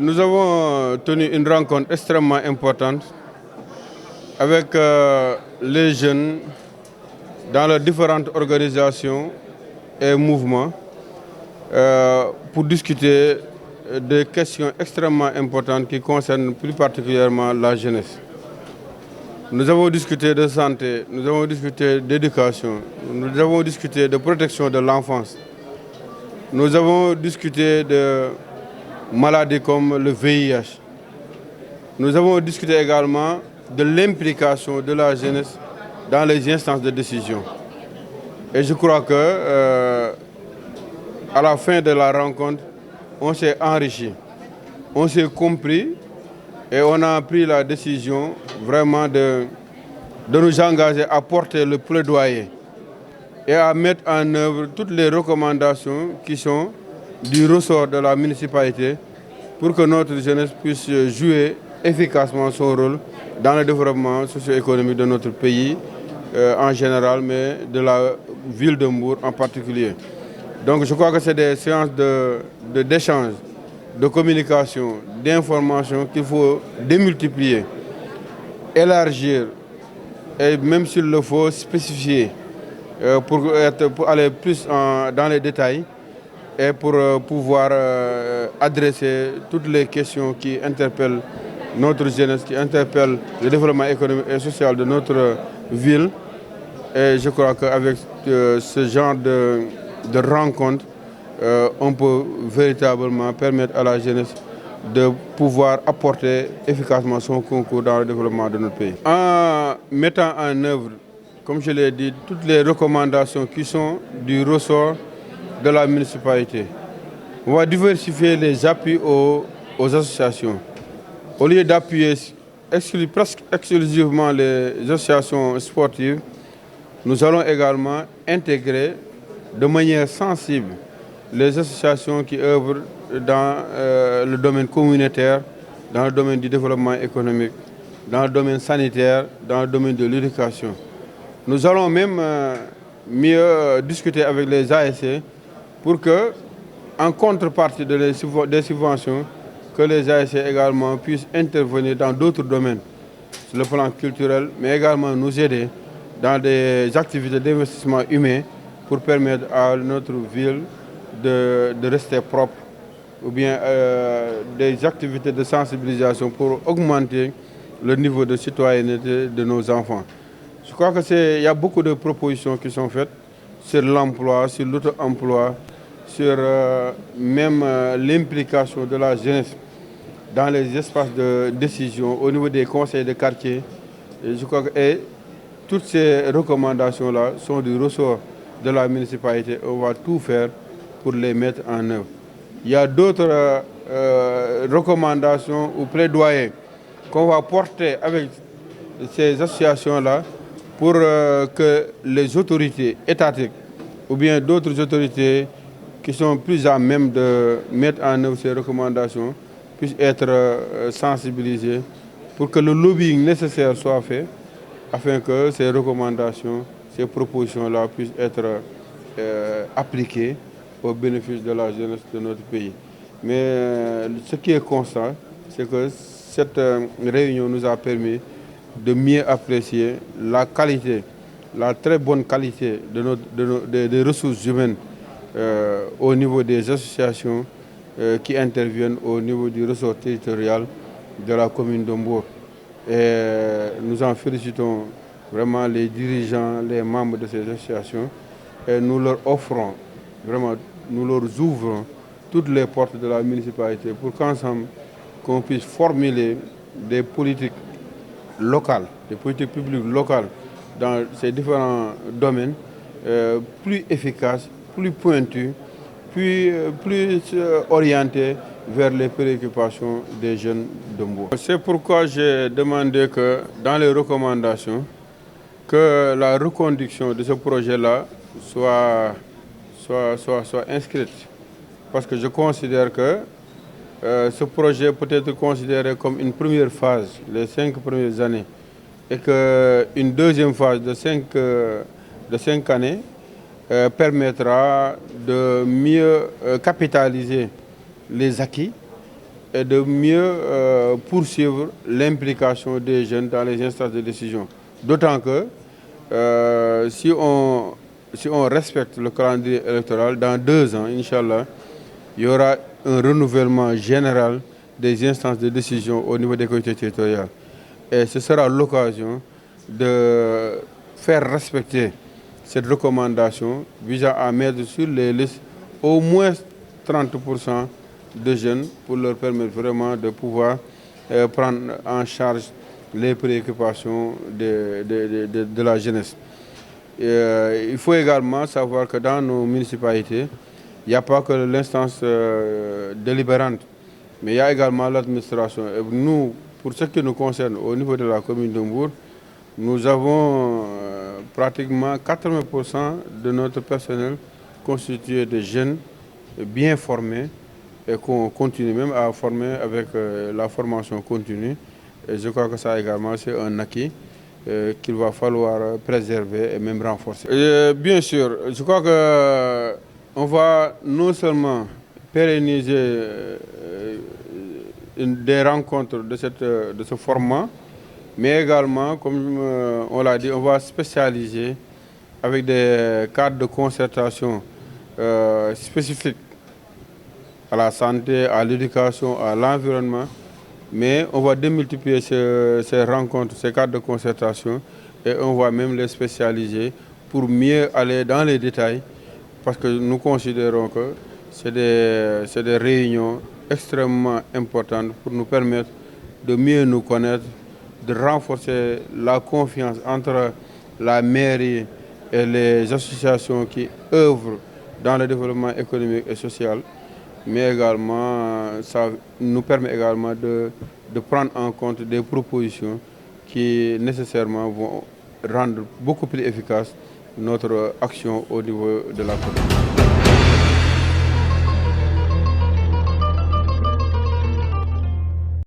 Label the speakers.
Speaker 1: Nous avons tenu une rencontre extrêmement importante avec les jeunes dans leurs différentes organisations et mouvements pour discuter des questions extrêmement importantes qui concernent plus particulièrement la jeunesse. Nous avons discuté de santé, nous avons discuté d'éducation, nous avons discuté de protection de l'enfance, nous avons discuté de maladies comme le VIH. Nous avons discuté également de l'implication de la jeunesse dans les instances de décision. Et je crois que à la fin de la rencontre, on s'est enrichi, on s'est compris et on a pris la décision vraiment de nous engager à porter le plaidoyer et à mettre en œuvre toutes les recommandations qui sont du ressort de la municipalité pour que notre jeunesse puisse jouer efficacement son rôle dans le développement socio-économique de notre pays en général, mais de la ville de Mbour en particulier. Donc je crois que c'est des séances d'échange, de communication, d'information qu'il faut démultiplier, élargir et même s'il le faut spécifier pour aller plus dans les détails et pour pouvoir adresser toutes les questions qui interpellent notre jeunesse, qui interpellent le développement économique et social de notre ville. Et je crois qu'avec ce genre de rencontre, on peut véritablement permettre à la jeunesse de pouvoir apporter efficacement son concours dans le développement de notre pays. En mettant en œuvre, comme je l'ai dit, toutes les recommandations qui sont du ressort de la municipalité, on va diversifier les appuis aux associations. Au lieu d'appuyer presque exclusivement les associations sportives, nous allons également intégrer de manière sensible les associations qui œuvrent dans le domaine communautaire, dans le domaine du développement économique, dans le domaine sanitaire, dans le domaine de l'éducation. Nous allons même mieux discuter avec les ASC pour que, en contrepartie des subventions, que les ASC également puissent intervenir dans d'autres domaines, sur le plan culturel, mais également nous aider dans des activités d'investissement humain pour permettre à notre ville de rester propre, ou bien des activités de sensibilisation pour augmenter le niveau de citoyenneté de nos enfants. Je crois qu'il y a beaucoup de propositions qui sont faites sur l'emploi, sur l'auto-emploi, sur même l'implication de la jeunesse dans les espaces de décision au niveau des conseils de quartier. Et je crois que toutes ces recommandations-là sont du ressort de la municipalité. On va tout faire pour les mettre en œuvre. Il y a d'autres recommandations ou plaidoyers qu'on va porter avec ces associations-là pour que les autorités étatiques ou bien d'autres autorités qui sont plus à même de mettre en œuvre ces recommandations puissent être sensibilisées pour que le lobbying nécessaire soit fait afin que ces recommandations, ces propositions-là puissent être appliquées au bénéfice de la jeunesse de notre pays. Mais ce qui est constant, c'est que cette réunion nous a permis de mieux apprécier la qualité, la très bonne qualité des ressources humaines au niveau des associations qui interviennent au niveau du ressort territorial de la commune de Mbour. Et nous en félicitons vraiment les dirigeants, les membres de ces associations et nous leur offrons, vraiment, nous leur ouvrons toutes les portes de la municipalité pour qu'ensemble, qu'on puisse formuler des politiques locales, des politiques publiques locales dans ces différents domaines plus efficaces, plus pointues, plus orientées vers les préoccupations des jeunes de Mbour. C'est pourquoi j'ai demandé que dans les recommandations, que la reconduction de ce projet-là soit inscrite. Parce que je considère que ce projet peut être considéré comme une première phase, les 5 premières années, et qu'une deuxième phase de 5 années permettra de mieux capitaliser les acquis et de mieux poursuivre l'implication des jeunes dans les instances de décision. D'autant que si on respecte le calendrier électoral, dans 2 ans, Inch'Allah, il y aura un renouvellement général des instances de décision au niveau des collectivités territoriales. Et ce sera l'occasion de faire respecter cette recommandation visant à mettre sur les listes au moins 30% de jeunes pour leur permettre vraiment de pouvoir prendre en charge les préoccupations de la jeunesse. Il faut également savoir que dans nos municipalités, il n'y a pas que l'instance délibérante, mais il y a également l'administration. Nous, pour ce qui nous concerne au niveau de la commune de Mbour, nous avons pratiquement 80% de notre personnel constitué de jeunes bien formés et qu'on continue même à former avec la formation continue. Et je crois que ça également, c'est un acquis qu'il va falloir préserver et même renforcer. Et bien sûr, je crois qu'on va non seulement pérenniser des rencontres de ce format, mais également, comme on l'a dit, on va spécialiser avec des cadres de concertation spécifiques à la santé, à l'éducation, à l'environnement. Mais on va démultiplier ces rencontres, ces cadres de concertation, et on va même les spécialiser pour mieux aller dans les détails, parce que nous considérons que c'est des réunions extrêmement importantes pour nous permettre de mieux nous connaître, de renforcer la confiance entre la mairie et les associations qui œuvrent dans le développement économique et social. Mais également, ça nous permet également de prendre en compte des propositions qui nécessairement vont rendre beaucoup plus efficace notre action au niveau de la commune.